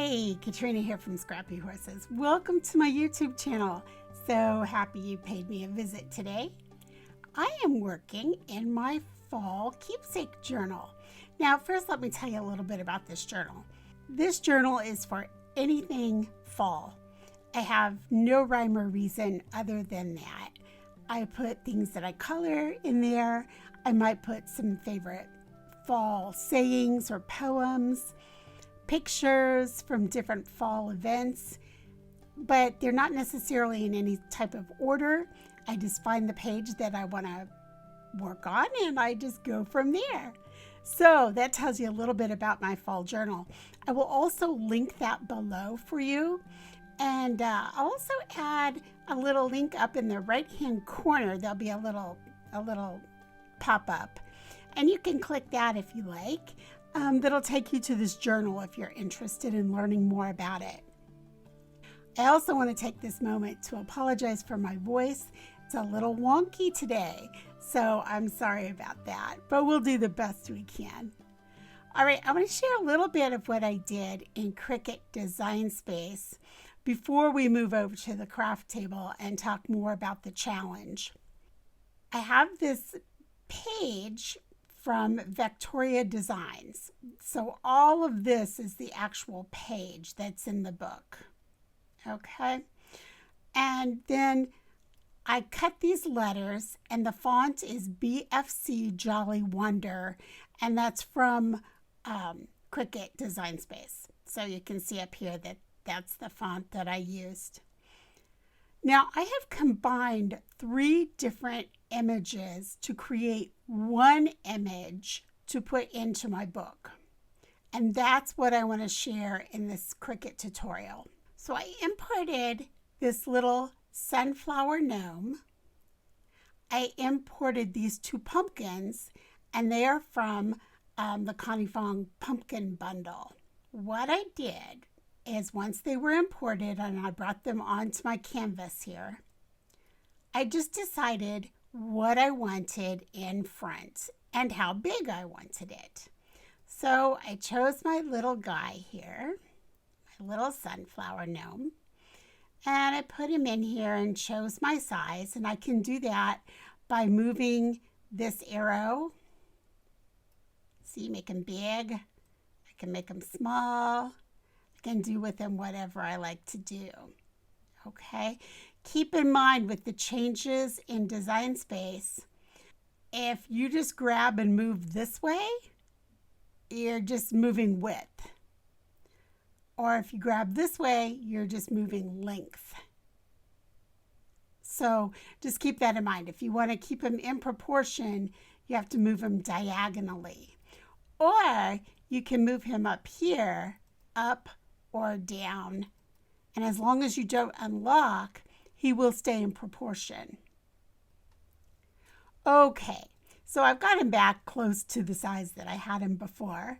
Hey, Katrina here from Scrappy Horses. Welcome to my YouTube channel. So happy you paid me a visit today. I am working in my fall keepsake journal. Now, first let me tell you a little bit about this journal. This journal is for anything fall. I have no rhyme or reason other than that. I put things that I color in there. I might put some favorite fall sayings or poems, pictures from different fall events, but they're not necessarily in any type of order. I just find the page that I want to work on and I just go from there. So that tells you a little bit about my fall journal. I will also link that below for you. And I'll also add a little link up in the right-hand corner. There'll be a little pop-up. And you can click that if you like. That'll take you to this journal if you're interested in learning more about it. I also want to take this moment to apologize for my voice. It's a little wonky today, so I'm sorry about that, but we'll do the best we can. All right, I want to share a little bit of what I did in Cricut Design Space before we move over to the craft table and talk more about the challenge. I have this page from Victoria Designs. So all of this is the actual page that's in the book. Okay. And then I cut these letters and the font is BFC Jolly Wonder. And that's from Cricut Design Space. So you can see up here that that's the font that I used. Now I have combined 3 different images to create one image to put into my book. And that's what I want to share in this Cricut tutorial. So I imported this little sunflower gnome. I imported these 2 pumpkins, and they are from the Connie Fong pumpkin bundle. What I did is once they were imported and I brought them onto my canvas here, I just decided what I wanted in front and how big I wanted it. So I chose my little guy here, my little sunflower gnome, and I put him in here and chose my size, and I can do that by moving this arrow. See, make him big. I can make him small. I can do with him whatever I like to do. Okay. Keep in mind with the changes in Design Space, if you just grab and move this way, you're just moving width. Or if you grab this way, you're just moving length. So just keep that in mind. If you want to keep them in proportion, you have to move them diagonally. Or you can move him up here, up or down. And as long as you don't unlock, he will stay in proportion. Okay, so I've got him back close to the size that I had him before.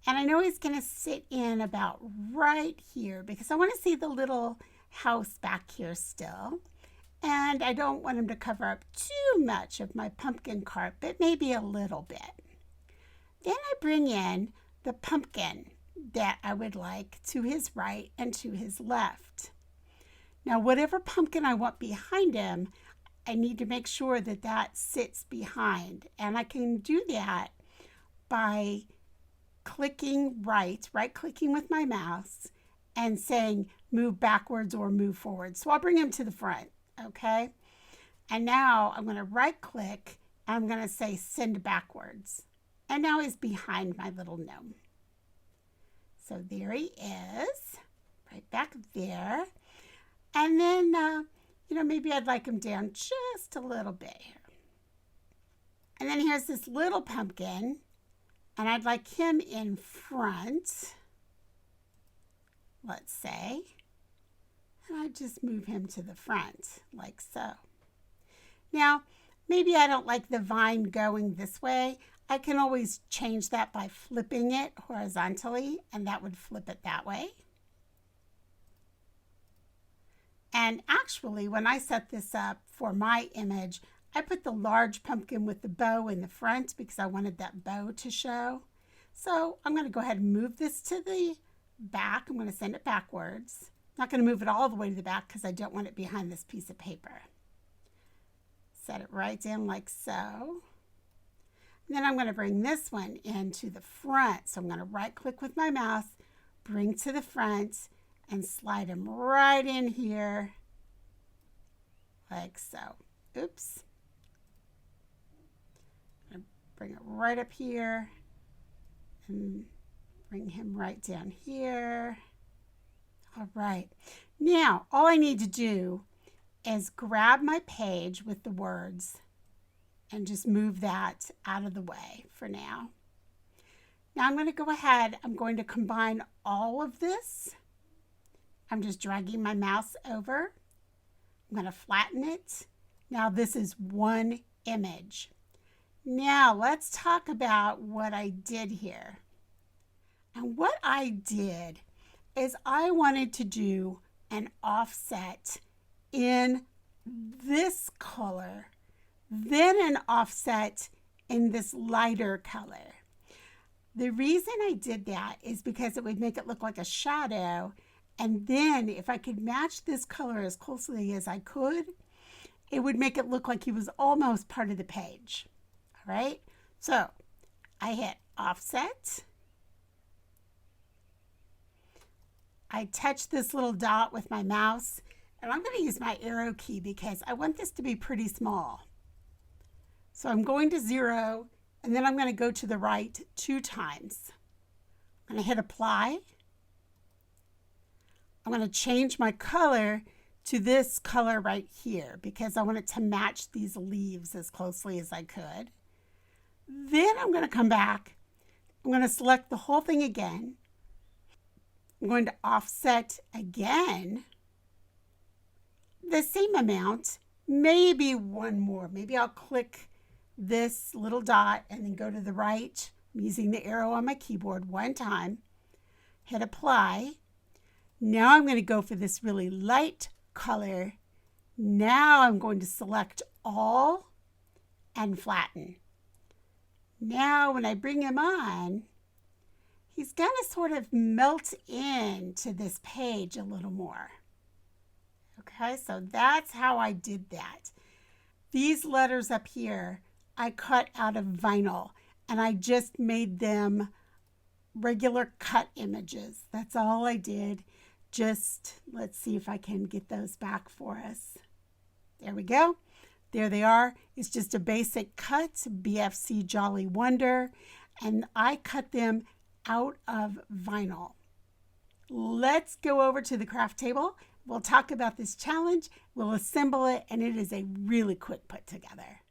And I know he's going to sit in about right here because I want to see the little house back here still. And I don't want him to cover up too much of my pumpkin cart, but maybe a little bit. Then I bring in the pumpkin that I would like to his right and to his left. Now, whatever pumpkin I want behind him, I need to make sure that that sits behind. And I can do that by clicking right-clicking with my mouse and saying move backwards or move forward. So I'll bring him to the front, okay? And now I'm going to right-click and I'm going to say send backwards. And now he's behind my little gnome. So there he is, right back there. And then, maybe I'd like him down just a little bit here. And then here's this little pumpkin, and I'd like him in front, let's say. And I just move him to the front, like so. Now, maybe I don't like the vine going this way. I can always change that by flipping it horizontally, and that would flip it that way. And actually, when I set this up for my image, I put the large pumpkin with the bow in the front because I wanted that bow to show. So I'm going to go ahead and move this to the back. I'm going to send it backwards. I'm not going to move it all the way to the back because I don't want it behind this piece of paper. Set it right down like so. And then I'm going to bring this one into the front. So I'm going to right click with my mouse, bring to the front, and slide them right in here like so. Oops. I'm going to bring it right up here and bring him right down here. All right. Now, all I need to do is grab my page with the words and just move that out of the way for now. Now I'm going to go ahead, I'm going to combine all of this. I'm just dragging my mouse over. I'm going to flatten it. Now this is one image. Now let's talk about what I did here. And what I did is I wanted to do an offset in this color, then an offset in this lighter color. The reason I did that is because it would make it look like a shadow, and then if I could match this color as closely as I could, it would make it look like he was almost part of the page. All right, so I hit offset. I touch this little dot with my mouse, and I'm going to use my arrow key because I want this to be pretty small. So I'm going to 0, and then I'm going to go to the right 2 times. I'm going to hit apply. I'm going to change my color to this color right here because I want it to match these leaves as closely as I could. Then I'm going to come back. I'm going to select the whole thing again. I'm going to offset again the same amount, maybe one more. Maybe I'll click this little dot and then go to the right. I'm using the arrow on my keyboard 1 time, hit apply. Now I'm going to go for this really light color. Now I'm going to select all and flatten. Now when I bring him on, he's going to sort of melt into this page a little more. Okay, so that's how I did that. These letters up here, I cut out of vinyl and I just made them regular cut images. That's all I did. Just, let's see if I can get those back for us. There we go. There they are. It's just a basic cut, BFC Jolly Wonder, and I cut them out of vinyl. Let's go over to the craft table. We'll talk about this challenge, we'll assemble it, and it is a really quick put together.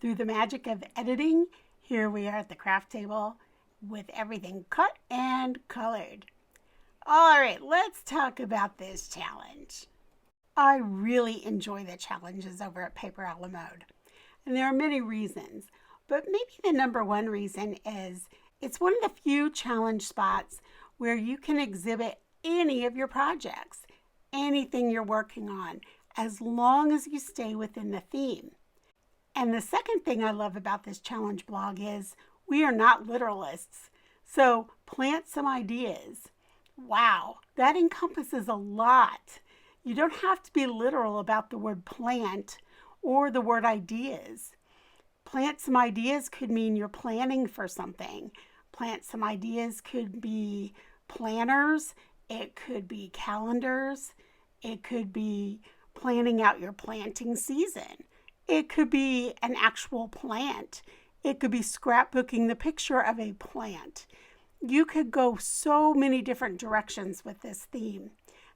Through the magic of editing, here we are at the craft table with everything cut and colored. All right, let's talk about this challenge. I really enjoy the challenges over at Paper a la Mode, and there are many reasons, but maybe the number one reason is it's one of the few challenge spots where you can exhibit any of your projects, anything you're working on, as long as you stay within the theme. And the second thing I love about this challenge blog is we are not literalists. So plant some ideas. Wow, that encompasses a lot. You don't have to be literal about the word plant or the word ideas. Plant some ideas could mean you're planning for something. Plant some ideas could be planners. It could be calendars. It could be planning out your planting season. It could be an actual plant. It could be scrapbooking the picture of a plant. You could go so many different directions with this theme.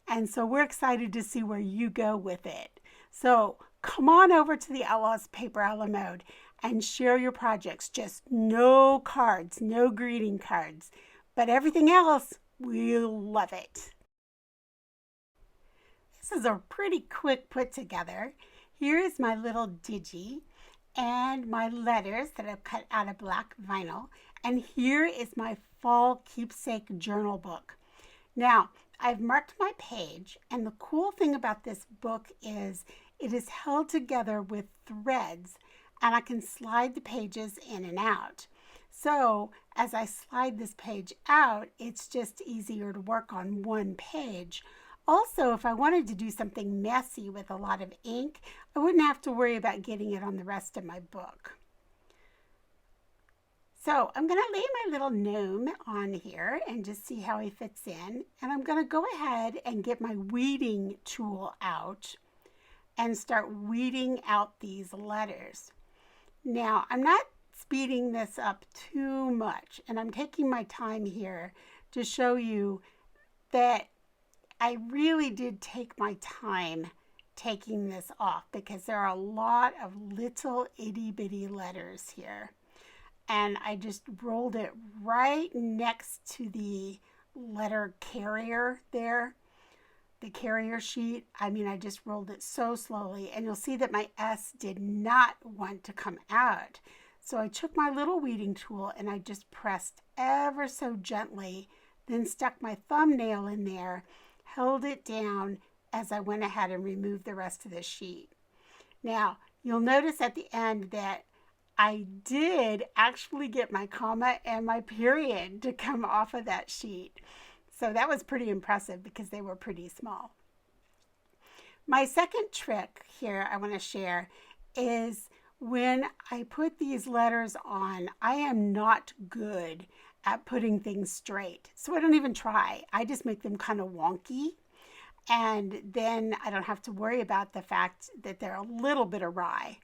And so we're excited to see where you go with it. So come on over to the Outlaws Paper a la Mode and share your projects. Just no cards, no greeting cards. But everything else, we'll love it. This is a pretty quick put together. Here is my little digi and my letters that I've cut out of black vinyl. And here is my fall keepsake journal book. Now, I've marked my page, and the cool thing about this book is it is held together with threads, and I can slide the pages in and out. So as I slide this page out, it's just easier to work on one page. Also, if I wanted to do something messy with a lot of ink, I wouldn't have to worry about getting it on the rest of my book. So I'm going to lay my little gnome on here and just see how he fits in. And I'm going to go ahead and get my weeding tool out and start weeding out these letters. Now, I'm not speeding this up too much, and I'm taking my time here to show you that I really did take my time taking this off because there are a lot of little itty bitty letters here. And I just rolled it right next to the letter carrier there, the carrier sheet. I mean, I just rolled it so slowly, and you'll see that my S did not want to come out. So I took my little weeding tool and I just pressed ever so gently, then stuck my thumbnail in there, held it down as I went ahead and removed the rest of the sheet. Now, you'll notice at the end that I did actually get my comma and my period to come off of that sheet. So that was pretty impressive because they were pretty small. My second trick here I want to share is when I put these letters on, I am not good at putting things straight. So I don't even try. I just make them kind of wonky. And then I don't have to worry about the fact that they're a little bit awry.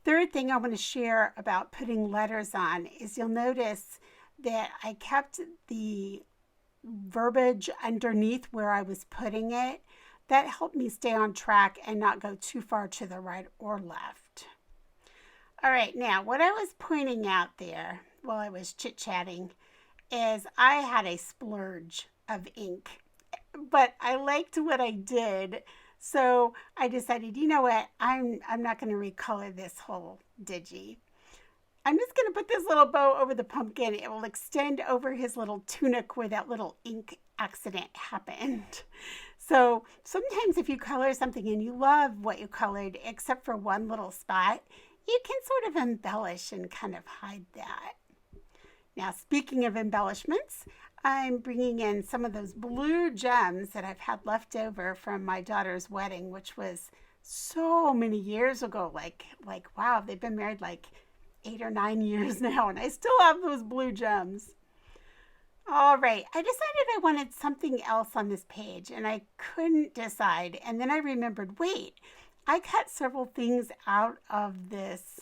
Third thing I want to share about putting letters on is you'll notice that I kept the verbiage underneath where I was putting it. That helped me stay on track and not go too far to the right or left. All right, now what I was pointing out there while I was chit-chatting is I had a splurge of ink, but I liked what I did. So I decided, you know what, I'm not going to recolor this whole digi. I'm just going to put this little bow over the pumpkin. It will extend over his little tunic where that little ink accident happened. So sometimes if you color something and you love what you colored, except for one little spot, you can sort of embellish and kind of hide that. Now, speaking of embellishments, I'm bringing in some of those blue gems that I've had left over from my daughter's wedding, which was so many years ago. Like wow, they've been married like 8 or 9 years now, and I still have those blue gems. All right, I decided I wanted something else on this page, and I couldn't decide. And then I remembered, wait, I cut several things out of this.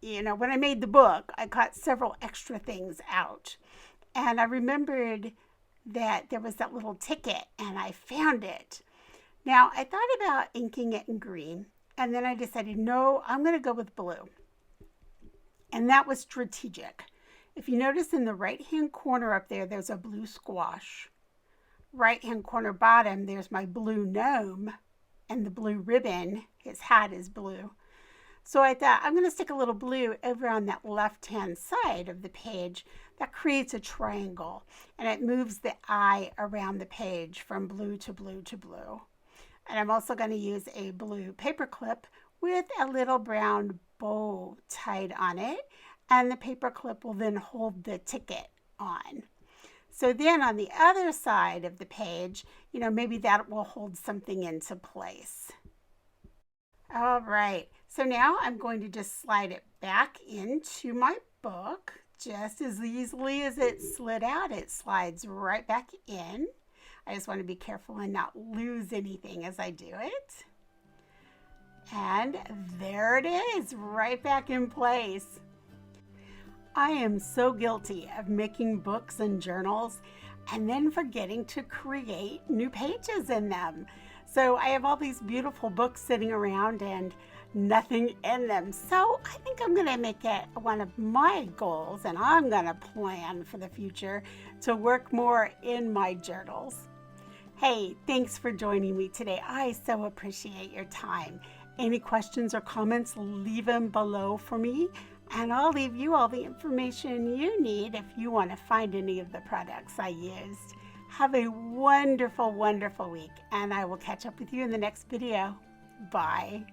When I made the book, I cut several extra things out. And I remembered that there was that little ticket, and I found it. Now, I thought about inking it in green, and then I decided, no, I'm going to go with blue. And that was strategic. If you notice in the right-hand corner up there, there's a blue squash. Right-hand corner bottom, there's my blue gnome, and the blue ribbon, his hat is blue. So I thought, I'm going to stick a little blue over on that left-hand side of the page. That creates a triangle, and it moves the eye around the page from blue to blue to blue. And I'm also going to use a blue paper clip with a little brown bow tied on it, and the paper clip will then hold the ticket on. So then on the other side of the page, maybe that will hold something into place. All right, so now I'm going to just slide it back into my book. Just as easily as it slid out, it slides right back in. I just want to be careful and not lose anything as I do it. And there it is, right back in place. I am so guilty of making books and journals and then forgetting to create new pages in them. So I have all these beautiful books sitting around and nothing in them. So I think I'm going to make it one of my goals, and I'm going to plan for the future to work more in my journals. Hey, thanks for joining me today. I so appreciate your time. Any questions or comments, leave them below for me, and I'll leave you all the information you need if you want to find any of the products I used. Have a wonderful, wonderful week, and I will catch up with you in the next video. Bye.